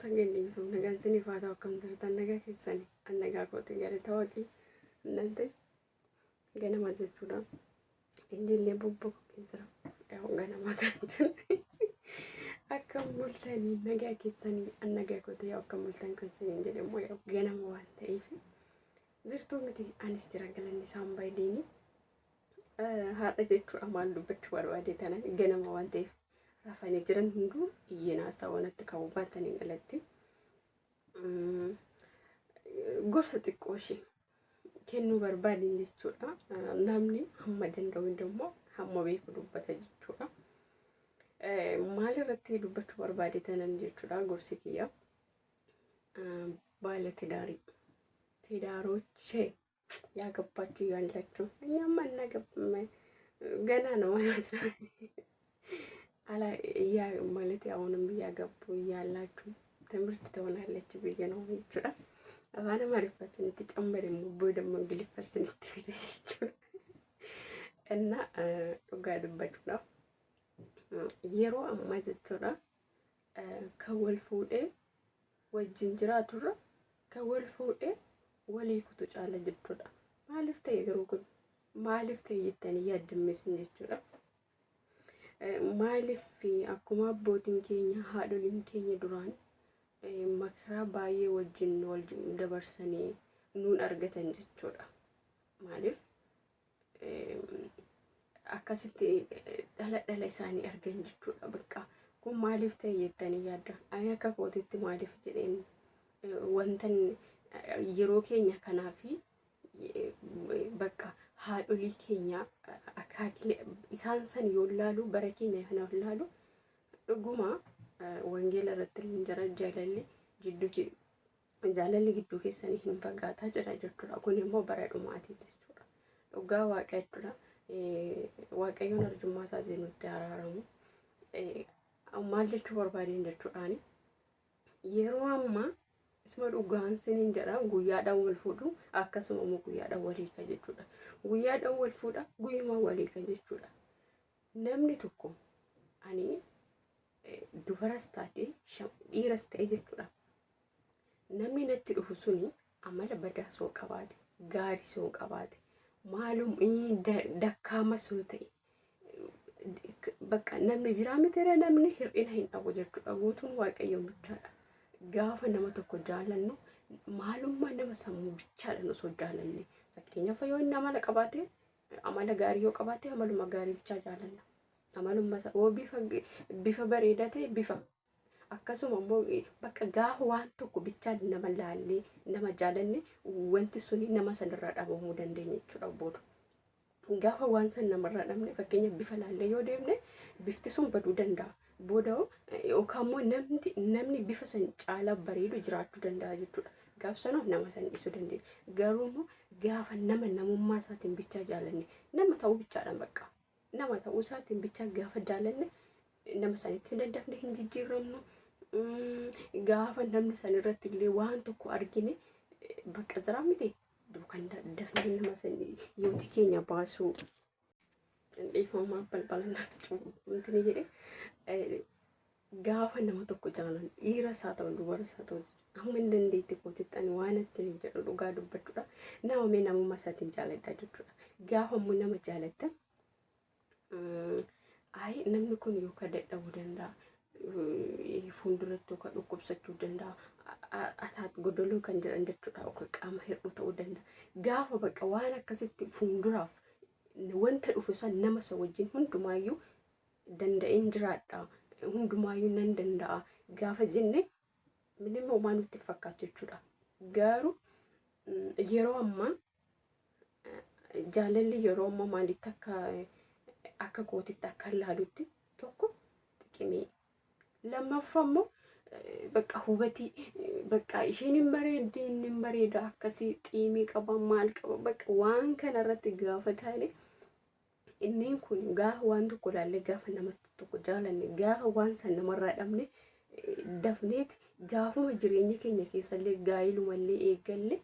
Hargeni sun nagan sini fata akkam jirtan nagaa keessani annagaa kooti gale tawaqi nante ganama jechuudha injillee bubbuku jira yaa'u ganama kan jiru akkam bultanii nagaa keessani annagaa kooti yaa'u akkam bultan kan sinin jedhamu yaa'u ganama waan ta'eef zirtuu miti anis jira galanni saambaa deeni haadha jechuudha maal dubbachuu barbaade tanan ganama waan ta'eef rafanii jiran hunduu iyyina saawwanatti qabu baatanii galatti gorsa xiqqoo ishee kennuu barbaadin jechuudha namni hamma danda'u immoo hamma beeku dubbata jechuudha maal irratti dubbachuu barbaade tanan jechuudha gorsi kiyya baala tidaarochee yaa gabbachuu yaallachuu nyamma nagabme gana ነው ማለት ነው ala ya malati አሁንም ያገቡ ያላችሁ ትምህርት ትሆናለች ብዬ ነው ይችላል አባና ማሪፋስን ተጨመረ ሙቦ ደሞ እንግሊፋስን ትሄደች እና ኦጋድባችሁ ነው የሮ አማጀቶራ ከወልፉዴ ወጅንጅራቱራ ከወልፉዴ ወሊኩቱ ጫለ ጅቶዳ ማልፍተ የገሩኩ ማልፍተ ይተን ያድምስ እንጅቶራ maalifi akkuma abbootiin keenya haadholiin keenya duraan makraa baay'ee wajjin wal dabarsanii nuun argatan jechuudha maalif akkasitti dhala isaanii argan jechuudha bakka kun maaliif ta'e jettanii yaadda ani akka kootitti maaliif jedheen wantan yeroo keenya kanaafi bakka haadholii keenya akaakile isaan san yollaalu bara keenya kana yollaalu dhuguma wangeela irratti jira jaalalli gidduu keessanii hin fagaataa jira jechuudha kun immoo bara dhumaati jechuudha dhugaa waaqayyoodha waaqayyoon arjummaa isaatiin nutti araaramu maal jechuu barbaadeen jechuudhaani yeroo ammaa isma dhugaan sinin jedha guyyaadhaan wal fuudhu akkasuma immoo guyyaadhaan walii ka jechuudha guyyaadhaan wal fuudha guyyuma walii ka jechuudha namni tokko ani dubaras taate dhiiras ta'e jechuudha namni natti dhufu suni amala badaa soo qabaate gaarii soo qabaate maalum dakkaama soo ta'e bakka namni biraa miteera namni hir'ina hin dhabu jechuudha guutuun waaqayyoon bichaadha gaafa nama tokko jaalannu maalummaa nama sammuu bichaadhaan osoo jaalanne fakkeenyaaf yoo inni amala qabaate amala gaarii yoo qabaate amaluma gaarii bichaa jaalanna amaluma oo bifa bareedaa ta'e bifa akkasuma immoo bakka gaafa waan tokko bichaa nama laallee nama jaalanne wanti suni nama sanirraa dhabamuu dandeenya jechuudha booda gaafa waan san namarraa dhabne fakkeenya bifa laallee yoo deemne bifti sun baduu danda'a booda ookamoo namni bifa san caalaa bareedu jiraachuu danda'a jechuudha gaaf sanoo nama san dhiisuu dandeenya garuu gaafa namummaa isaatiin bichaa jaalanne nama ta'uu bichaadhaan bakka nama ta'uu isaatiin bichaa gaafa jaalanne nama sanitti daddafne hin jijjiiramnu gaafa namni san irratti illee waan tokko argine bakka jira miti duukan daddafne nama san yooti keenya baasuu dhiifamaa balbalanaatti cuubamtini jedhe gaafa nama tokko jaalan dhiiras haa ta'u dubaras haa ta'u amma hin dandeetti kootitti ani waan asin jedhu dhugaa dubbachuudha nama mee namummaa isaatiin jaaladhaa jechuudha gaafa immoo nama jaalatta namni kun yookaan dadhabuu danda'a fuulduratti yookaan dhukkubsachuu danda'a ataat godoloo kan jedhan jechuudha yookaan qaama hir'uu ta'uu danda'a gaafa bakka waan akkasitti fuulduraaf wanta dhufu san nama isa wajjin hundumaayyuu danda'een jiraadha hundumaayyuu nan danda'a gaafa jenne minimma uumaa nutti fakkaatu jechuudha garuu yeroo ammaa jaalalli yeroo ammaa maalitti akka kootitti akka laalutti tokko xiqqimee lammaffaa immoo bakka hubatii bakka isheen hin bareedde inni hin bareeda akkasii xiimii qaba maal qaba bakka waan kana irratti gaafa taane inni kun gaafa waan tokko laallee gaafa nama tokko jaalanne gaafa waan san namarraa dhabne dafneeti gaafuma jireenya keenya keessallee gaayilumallee eeggalle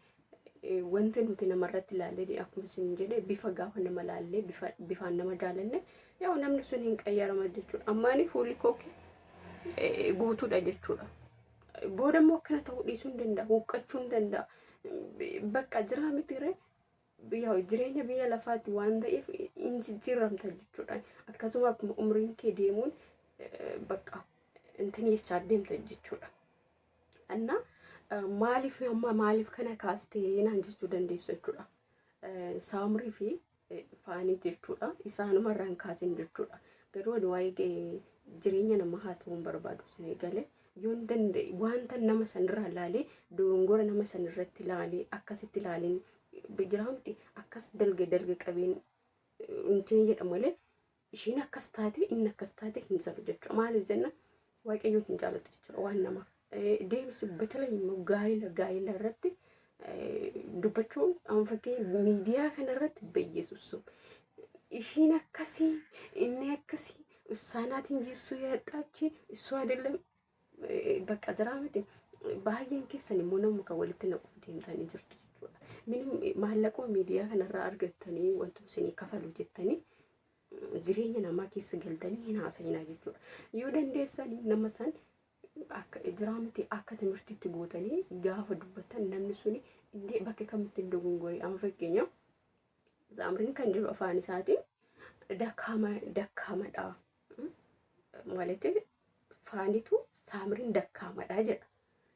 wanti nuti namarratti laallee akkuma isin jedhe bifa gaafa nama laallee bifaan nama jaalanne yaa'u namni sun hin qayyarama jechuudha ammaani fuuli kooke guutuudha jechuudha boodammoo akkana ta'uu dhiisuu hin danda'a, huqqachuu hin danda'a. Bakka jiraa mitiire biyya jireenya biyya lafaatti waan ta'eef hin jijjiiramta jechuudha. Akkasuma akkuma umriin kee deemuun bakka intin jechaa deemta jechuudha. Anna maaliif kana kaastee naan jechuu dandeessu jechuudha. Saamrii fi faanii jechuudha. Isaanumarraan kaasin jechuudha. Garuu waa'ee jireenya nama haasawuun barbaadu isin galee yoon danda'e wanta nama sanirraa ilaalee dogongora nama sanirratti ilaalee akkasitti ilaaleen jiraamti akkas dalga qabeen intiin jedha malee ishiin akkas taate inni akkas taate hin saru jechuudha. Maaliif jenna waaqayyoon hin jaalatu jechuudha waan nama deebisu batala immoo gaa'ila irratti dubbachuun amma fakkii miidiyaa kanarratti beeyyeessu ishiin akkasii inni akkasii usaanaatiin jiessuu yaadhaachi isuu አይደለም በቃ ጅራምቲ ባየን keessan immoo namu kan walitti naquuf deemtanii jirtu jechuudha. Minim maallaqoo miidiyaa kanarraa argattanii wantoota isin kafalu jettanii jireenya namaa keessa galtanii hin haasa'inaa jechuudha. Yoo dandeessanii nama san akka jiraamti akka timirtiitti gootanii gaafa dubbatan namni suni indee bakka kamitti hin dogongoree amma fakkeenyaaf Saamriin kan jiru afaan isaatiin dakkaamadha. Malete faanitu Saamriin dakkaamadha jedha.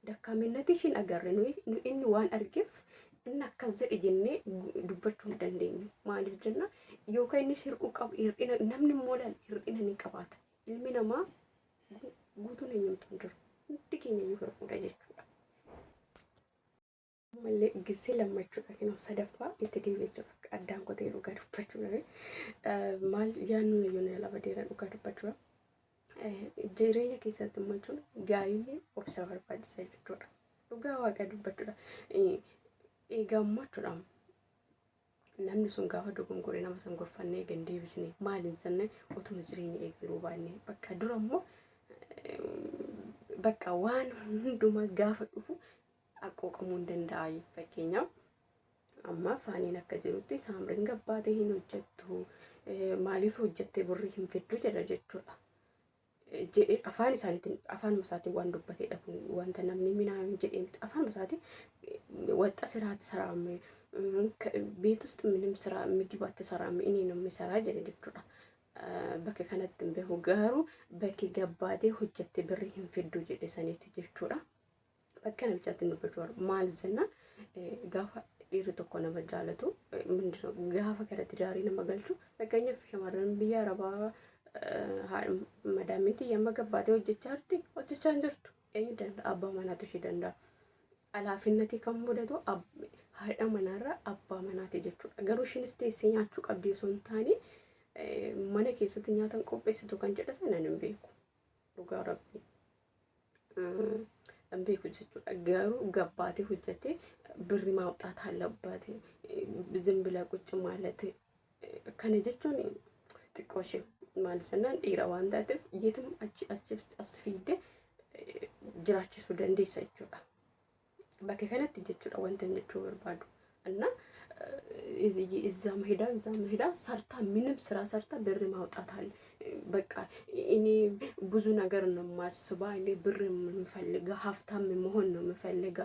Dakkaaminati ishiin agarre nu inni waan argeef inni akkas jedhe jennee dubbachuu hin dandeenyu. Maaliif jenna yookaan inni hir'uu qabu hir'ina namni immoo hir'ina ni qabaata. Ilmi namaa guutuun eenyumtu hin jiru. Hundi keenya iyyuu hir'uudha jechuudha. Malee gisee lammachuudha kennu sadaffaa itti deebi'echuudha. Addaan kotee dhugaa dubbachuudha. Maal yaannu yoona laba deeraa dhugaa dubbachuudha. Jireenya keessatti mul'chuun gaa'illee obsa barbaachisaa jechuudha. Dhugaa waaqa dubbachuudha. Eegammachuudha. Namni sun gaafa dogongoree nama san gorfannee eegan deebisnee maaliin sanne utuma jireenya eegaluu baannee bakka dura immoo bakka waan hundumaa gaafa dhufu aqooqamuu hin danda'a. Fakkeenyaaf amma faaniin akka jirutti Saamriin gabbaatee hin hojjettu maaliif hojjettee burrii hin fiddu jedha jechuudha. Afaan isaaniitiin afaan masaatiin waan dubbateedha kun wanta namni minaan jedhee afaan masaatiin ወጣ ስራት ሰራም ቤት ውስጥ ምንም ስራ ምግብ አትሰራም እኔ ነው የምሰራ ጀለድኩዳ በከ ከነጥም በሁጋሩ በከ ገባዴ ሁጀት ብርህን ፍዱ ጀደሰኔት ጀቹዳ በከ ነብቻት እንበጆር ማልዘና ጋፋ ዲር ተኮነ በጃለቱ ምንድነው ጋፋ ከረት ዳሪ ነው መገልቹ በከኛ ፍሸማረን ቢያ ረባ መዳሚቲ የመገባዴ ወጀቻን ጀርቱ እይደን አባ ማናቱ ሽደንዳ አላፊነቴ ከሙደዶ haadha manarra abbaa manaati jechuudha. Garuu ishiinis teessee nyaachuu qabdi osoo hin taane mana keessatti nyaatan qopheessitu kan jedha sana hin beeku. Dhugaa rabbi hin beeku jechuudha. Garuu gabbaatee hojjettee birri maawxaat hallabbaate zimbila qucci maalate kana jechuun xiqqoo ishee maal sanaan dhiira waan taateef yeetum achi as fiidee jiraachisuu dandeessa jechuudha. Bakka kanatti jechuudha wanta jechuu barbaadu እና እዛም ሄዳ ሰርታ ምንም ስራ ሰርታ ብር ማውጣት አለ በቃ እኔ ብዙ ነገር ነው ማስባ እኔ ብር የምፈልጋ ሀብታም መሆን ነው የምፈልጋ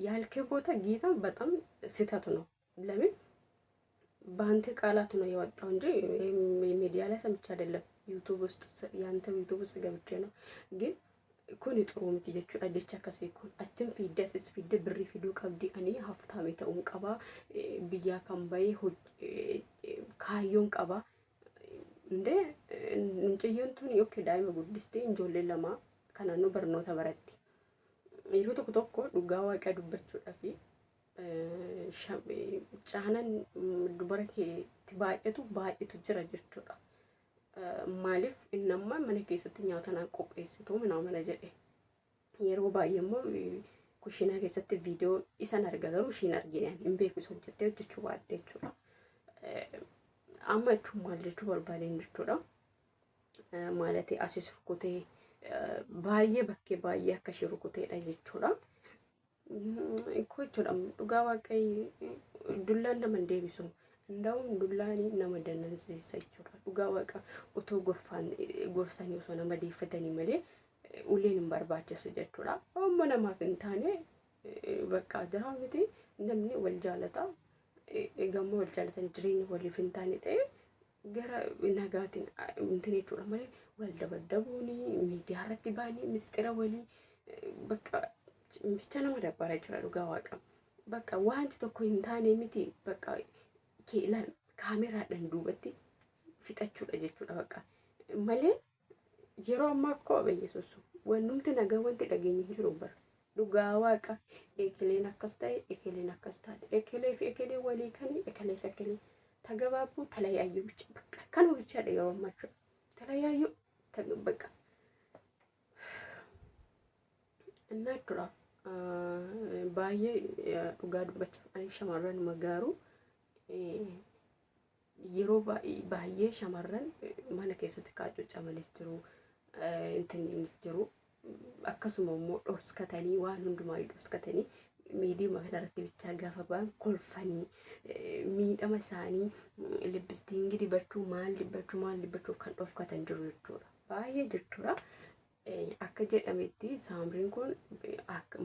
ያልከ ቦታ ጌታ በጣም ስህተት ነው። ለምን በአንተ ቃላት ነው የወጣው እንጂ ሚዲያ ላይ ሰምቼ አይደለም። ዩቲዩብ ውስጥ ያንተ ዩቲዩብ ውስጥ ገብቼ ነው ግን كوني ترومتي جتشو أديتشا كسيكون أتم في داسس في دبري في دوك أبدي أني هفتامي تأم كبا بيا كم باي هود كايون كبا نده نجيون توني أوكي دايما قول بستي نجول لما كان أنو برنو تبرتي يرو توك توكو دوغاوا كادو بتشو أفي شام جاهنا دبركي تبايتو بايتو جرا جتشو ማለፍ እናማ ማነ ከሰተኛ ተናቆቀይስቱ ምናምን አጀደ የሮባ የሞ ኩሽና ከሰተ ቪዲዮ ኢሳን አርጋጋሩ ሺን አርጊያን እንበኩ ሶጀቴ ወጭቹ ባደቹ አማቹ ማለቹ በርባሌ እንድትወራ ማለቴ አሲስርኩቴ ባየ በከ ባየ አከሽሩኩቴ ዳይቹራ ኢኮቹራም ዱጋዋ ቀይ ዱላን ለመንደቢሱ እንደውም ዱላኒ ነመደነስ ይሰይቹራ ዱጋዋ ቃ ኦቶ ጎርፋን ጎርሳኒ ወሰነ መዲፈተኒ መሌ uleen barbaachisu jechuudha. Amma namaaf hin taane bakka jira miti namni wal jaalata eegammoo wal jaalatan jireenya waliif hin taane ta'e gara nagaatiin intin jechuudha malee wal dabaddabuuni miidiyaa irratti baanii mistira walii bakka bicha nama dabbara jira dhugaa waaqa bakka wanti tokko hin taane miti bakka keelan kaameraadhaan duubatti fixachuudha jechuudha bakka malee yeroo ammaa akkoo beeyyesuus wannumti nagaa wanti dhageenyi jiru bara dhugaa waaqa ekeleen akkas ta'e ekeleen akkas taate ekelee fi ekelee walii kanii ekelee fi ekelee tagabaabuu talayaayyu bicha bakka kanuma bichaadha yeroo ammaa jechuudha talayaayyu bakka innaa jechuudha baay'ee dhugaa dubbachuuf ani shamarran magaaru yeroo baay'ee shamarran mana keessatti qaacuucamanis jiru intinnis jiru akkasuma immoo dhoskatanii waan hundumaa dhoskatanii miidiyaa kanarratti bichaa gaafa ba'an kolfanii miidhama isaanii libbistiin dibachuu maal dibachuu kan dhofkatan jiru jechuudha baay'ee jechuudha. Akka jedhametti saamriin kun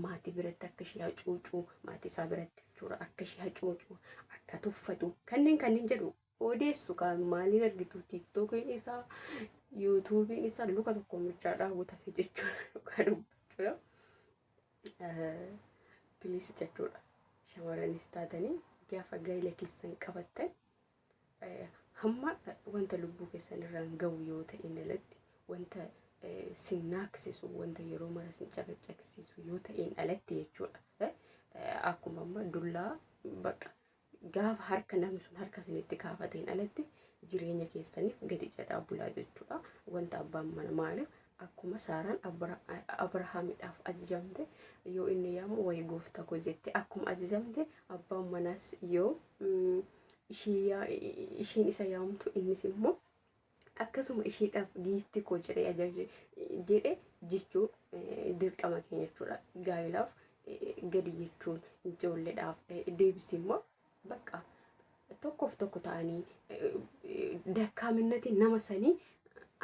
maatii biratti akka ishee hacuucuu maatii isaa biratti jechuudha akka ishee hacuucuu akka tuffatu kanneen jedhu odeessu kan maaliin argitu tiktookiin isaa yuutuubiin isaa luka tokko michaadhaa guutafe jechuudha dubbachuudha. Bilis jechuudha shamarranis taatanii gaafa gaa'ela keessan qabattan hamma wanta lubbuu keessan irraan ga'u yoo ta'in alatti wanta sinaaksisu wanta yeroo mara sin caqacaqsiisu yoo ta'in alatti jechuudha. Akkuma amma dullaa bakka gaafa harka namni sun harka sinitti kaafateen alatti jireenya keessaniif gadi jedhaa bulaa jechuudha. Wanta abbaan mana maaliif akkuma Saaraan Abrahaamidhaaf ajajamte yoo inni yaamu wayi gooftaa koo jette akkuma ajajamte abbaan manaas yoo ishiin isa yaamtu innis immoo akkasuma ishiidhaaf giifti koo jedhee ajaje jedhe jechuu dirqama keenya jechuudha. Gaa'ilaaf gadi jechuun ijoolleedhaaf deebisi immoo bakka tokkoof tokko ta'anii dakkaaminati nama sanii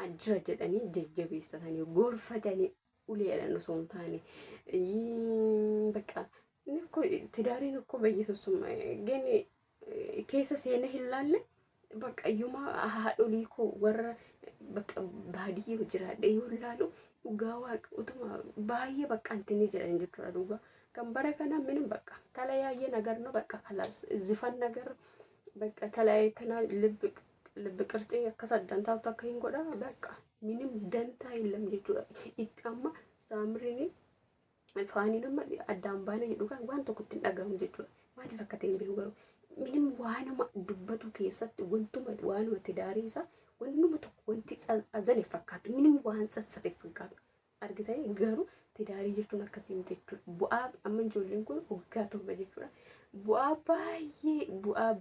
ajjira jedhanii jajjabeessatanii gorfatanii uleedhaan osoo hin taane bakka tidaariin akkoo beeksisuma gani keessa seena hin laalle bakka iyyuma haadholii koo warra bakka baadiyyee jiraadhe yoo laalu dhugaa waaqa utuma baay'ee bakka antini jedhan jechuudha. Dhugaa kan bara kana ምንም bakka ተለያየ ነገር ነው በቃ خلاص ዝፈን ነገር በቃ ተለያይተናል ልብ ቅርጽ ከሰደንታው ተከይን ጎዳ በቃ ምንም ደንታ የለም jechuudha. Ittama saamrini faaniinuma addaan baane jedhu kan waan tokkotti hin dhagahamu jechuudha. Maaliif akka ta'e hin beeku garuu ምንም waanuma dubbatu keessatti wantuma waanuma tidaarii isaa wannuma tokko wanti azane fakkaatu ምንም waan tsatsate fakkaatu argitanii garuu tidaarii jechuun akkasii miti jechuudha. Bu'aa amma ijoolleen kun waggaa torba jechuudha. Bu'aa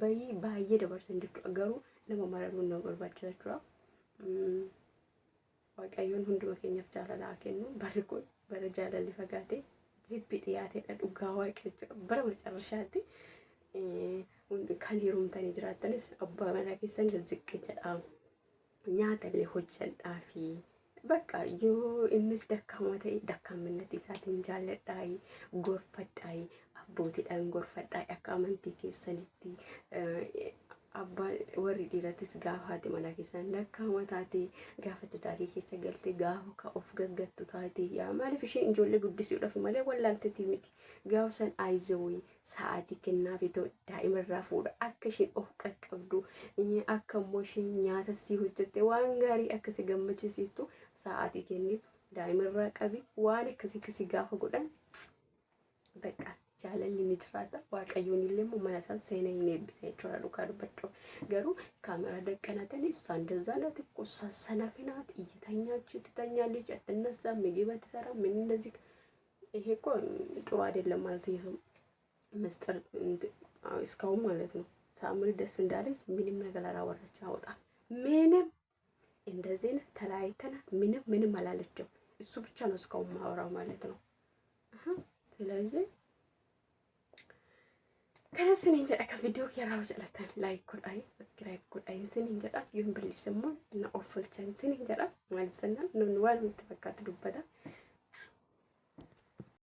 baay'ee dabarsan jechuudha. Garuu nama mararuun nama barbaachisa jechuudha. Waaqayyoon hunduma keenyaaf jaalala kennu barri kun bara jaalalli fagaate jibbi dhiyaateedha dhugaa waaqa jechuudha. Bara macarrashaatti kan heerumtanii jiraatanis abbaa manaa keessan ziqqi jedhamu nyaatallee hojjedhaa fi bakka yoo innis dakkaama ta'e dakkaaminati isaatiin jaalladhaayi gorfadhaayi abbootiidhaan gorfadhaayi akka amantii keessanitti abbaan warri dhiiratis gaafa haati manaa keessan dakkaama taate gaafa tidaarii keessa galte gaafa ka of gaggattu taate yaa maaliif isheen ijoollee guddisuudhaaf malee wallaalteetii miti gaafa san aayizawii sa'aatii kennaaf itoo daa'imarraa fuudha akka isheen of qaqqabdu akka immoo isheen nyaata sii hojjette waan gaarii akka si gammachiisiistu sa'aatii kenniif daa'imarraa qabi waan akkasii gaafa godhan bakka jaalalli ni jiraata. Waaqayyoon illee mana isaa seenaa hin eebbise jechuudha. Dhugaa dubbachuu garuu kaameraa daqqanatanii isaan dazaanati kusaasana finaati iyyatanyaachi titanyaalli jattanasa ምግባት ሰራ ምን እንደዚህ ይሄ እኮ ጥሩ አይደለም ማለት ነው። መስጠር እስካሁን ማለት ነው። ሳምሪ ደስ እንዳለች ምንም ነገር አላወራች አወጣ ምንም እንደዚህ ተለያይተና ምንም አላለችም። እሱ ብቻ ነው እስካሁን ማወራው ማለት ነው። ስለዚህ ከነ sinin jedha ka video kiyarraa jalatan like godhaayi subscribe godhaayi sinin jedha yoon billisimmoo na offolchan sinin jedha maal sannan nun waan nutti fakkaatu dubbata